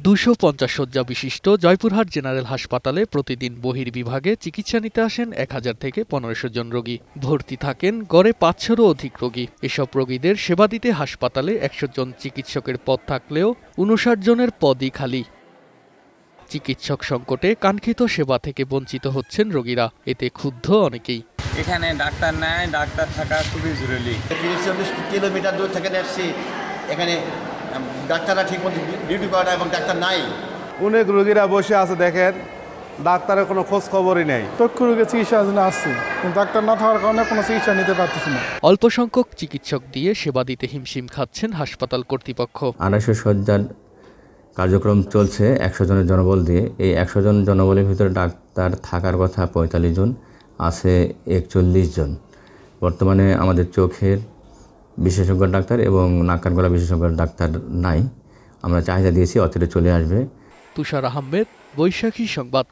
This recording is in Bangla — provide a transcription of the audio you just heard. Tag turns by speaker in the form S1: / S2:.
S1: 250 শয্যা বিশিষ্ট জয়পুরহাট জেনারেল হাসপাতালে প্রতিদিন বহির্বিভাগে চিকিৎসা নিতে আসেন 1000 থেকে 1500 জন রোগী। ভর্তি থাকেন গড়ে 500-এরও অধিক রোগী। এসব রোগীদের সেবা দিতে হাসপাতালে 100 জন চিকিৎসকের পদ থাকলেও 59 জনের পদই খালি। চিকিৎসক সংকটে কাঙ্ক্ষিত সেবা থেকে বঞ্চিত হচ্ছেন রোগীরা, এতে ক্ষুব্ধ অনেকেই।
S2: এখানে ডাক্তার নাই, ডাক্তার থাকা খুবই জরুরি।
S3: 30-40 কিলোমিটার দূর থেকে আসছি, এখানে ডাক্তাররা ঠিকমতো ডিউটি করে না এবং ডাক্তার নাই।
S4: অনেক রোগীরা বসে আছে, দেখেন ডাক্তারের কোনো খোঁজ খবরই নেই।
S5: চক্ষু রোগের চিকিৎসার জন্য আসছি, কিন্তু ডাক্তার না থাকার কারণে কোনো চিকিৎসা নিতে পারতেছি না।
S1: অল্প সংখ্যক চিকিৎসক দিয়ে সেবা দিতে হিমশিম খাচ্ছেন হাসপাতাল কর্তৃপক্ষ।
S6: 250 শয্যার কার্যক্রম চলছে 100 জনের জনবল দিয়ে। এই 100 জন জনবলের ভিতরে ডাক্তার থাকার কথা 45 জন, আছে 41 জন। বর্তমানে আমাদের চোখের বিশেষজ্ঞ ডাক্তার এবং নাক কান গলা বিশেষজ্ঞ ডাক্তার নাই। আমরা চাহিদা দিয়েছি, অচিরে চলে আসবে।
S1: তুষার আহমেদ, বৈশাখী সংবাদ।